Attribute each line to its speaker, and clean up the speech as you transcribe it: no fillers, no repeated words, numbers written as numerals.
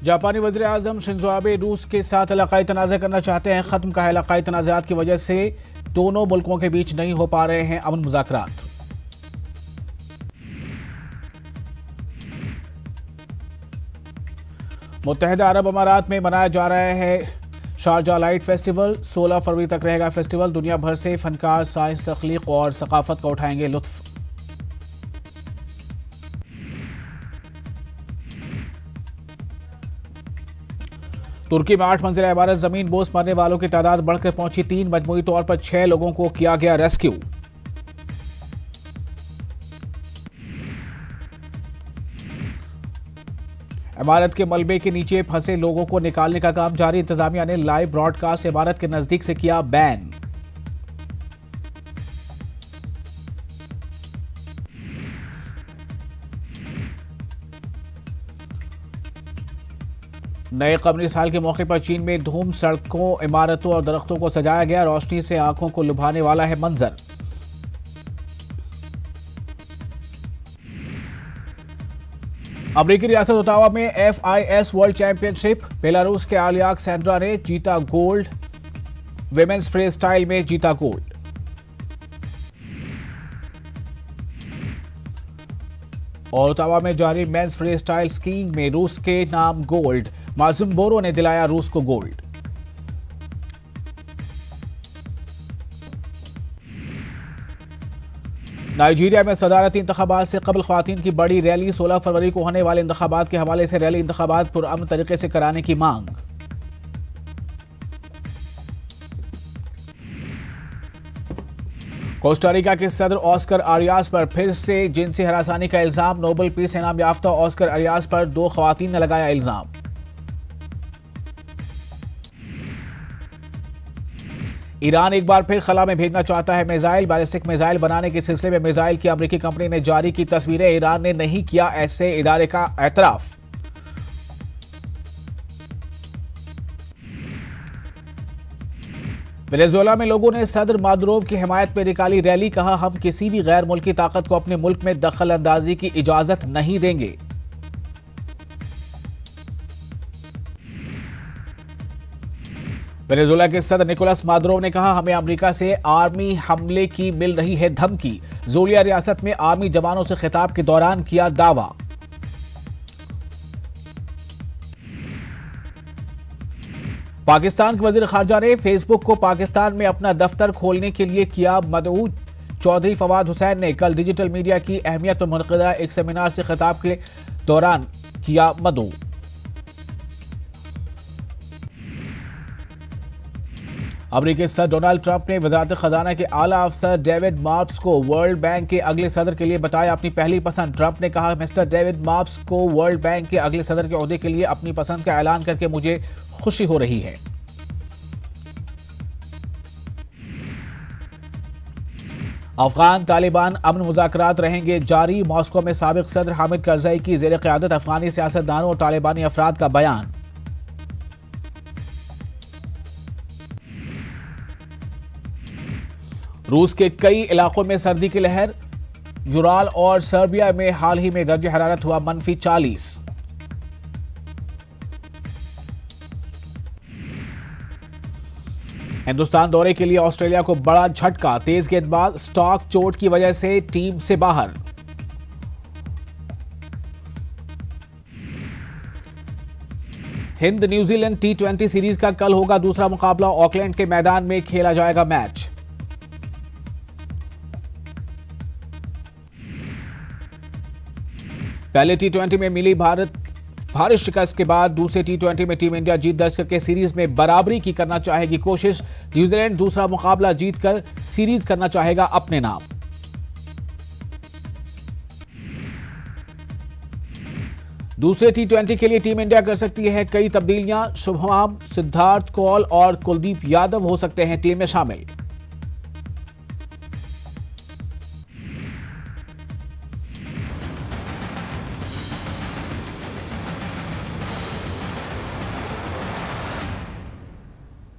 Speaker 1: जापानी वज़ीर आज़म Shinzo Abe रूस के साथ इलाकाई तनाज़ा करना चाहते हैं। खत्म का है इलाकाई तनाज़ात की वजह से दोनों मुल्कों के बीच नहीं हो पा रहे हैं अमन मुज़ाकरात। मुत्तहिदा अरब अमारात में मनाया जा रहा है शारजा लाइट फेस्टिवल। 16 फरवरी तक रहेगा फेस्टिवल। दुनिया भर से फनकार साइंस, तख्लीक और सकाफत का उठाएंगे लुत्फ। तुर्की में 8 मंजिला इमारत जमीन बोस मरने वालों की तादाद बढ़कर पहुंची 3। मजमूई तौर पर 6 लोगों को किया गया रेस्क्यू। इमारत के मलबे के नीचे फंसे लोगों को निकालने का काम जारी। इंतजामिया ने लाइव ब्रॉडकास्ट इमारत के नजदीक से किया बैन। नए कमरी साल के मौके पर चीन में धूम, सड़कों, इमारतों और दरख्तों को सजाया गया। रोशनी से आंखों को लुभाने वाला है मंजर। अमेरिकी रियासत ओटावा में FIS वर्ल्ड चैंपियनशिप। बेलारूस के अलेक्सेंड्रा ने जीता गोल्ड। विमेंस फ्री स्टाइल में जीता गोल्ड। और ओटावा में जारी मेंस फ्री स्टाइल स्कीइंग में रूस के नाम गोल्ड। मासूम बोरो ने दिलाया रूस को गोल्ड। नाइजीरिया में सदारती इंतखाबात से कबल ख्वातीन की बड़ी रैली। 16 फरवरी को होने वाले इंतखाबात के हवाले से रैली इंतखाबात पुरअमन तरीके से कराने की मांग। कोस्टारिका के सदर ऑस्कर आरियास पर फिर से जिनसी हरासानी का इल्जाम। नोबेल पीस इनाम याफ्ता ऑस्कर आरियास पर 2 ख्वातीन ने लगाया इल्जाम। ईरान एक बार फिर खला में भेजना चाहता है मिसाइल। बैलिस्टिक मिसाइल बनाने के सिलसिले में मिसाइल की अमेरिकी कंपनी ने जारी की तस्वीरें। ईरान ने नहीं किया ऐसे इदारे का एतराफ। वेनेजुएला में लोगों ने सदर मादुरोव की हिमायत में निकाली रैली। कहा, हम किसी भी गैर मुल्की ताकत को अपने मुल्क में दखल अंदाजी की इजाजत नहीं देंगे। वेनेजुएला के सदर निकोलस मादुरो ने कहा, हमें अमेरिका से आर्मी हमले की मिल रही है धमकी। ज़ुलिया रियासत में आर्मी जवानों से खिताब के दौरान किया दावा। पाकिस्तान के वजीर खारजा ने फेसबुक को पाकिस्तान में अपना दफ्तर खोलने के लिए किया मदऊ। चौधरी फवाद हुसैन ने कल डिजिटल मीडिया की अहमियत पर मुनक़िदा एक सेमिनार से खिताब के दौरान किया मदऊ। अमेरिकी सदर डोनाल्ड ट्रंप ने वज़ारत खजाना के आला अफसर डेविड मार्प्स को वर्ल्ड बैंक के अगले सदर के लिए बताया अपनी पहली पसंद। ट्रंप ने कहा, मिस्टर डेविड मार्प्स को वर्ल्ड बैंक के अगले सदर के ओहदे के लिए अपनी पसंद का ऐलान करके मुझे खुशी हो रही है। अफगान तालिबान अमन मुज़ाकरात रहेंगे जारी। मॉस्को में साबिक सदर हामिद करज़ई की ज़ेर क़यादत अफगानी सियासतदानों और तालिबानी अफराद का बयान। रूस के कई इलाकों में सर्दी की लहर। यूराल और सर्बिया में हाल ही में दर्ज हरारत हुआ -40। हिंदुस्तान दौरे के लिए ऑस्ट्रेलिया को बड़ा झटका। तेज गेंदबाज स्टॉक चोट की वजह से टीम से बाहर। हिंद न्यूजीलैंड T20 सीरीज का कल होगा दूसरा मुकाबला। ऑकलैंड के मैदान में खेला जाएगा मैच। पहले T20 में मिली भारी शिकस्त के बाद दूसरे T20 में टीम इंडिया जीत दर्ज करके सीरीज में बराबरी की करना चाहेगी कोशिश। न्यूजीलैंड दूसरा मुकाबला जीतकर सीरीज करना चाहेगा अपने नाम। दूसरे T20 के लिए टीम इंडिया कर सकती है कई तब्दीलियां। शुभम, सिद्धार्थ कौल और कुलदीप यादव हो सकते हैं टीम में शामिल।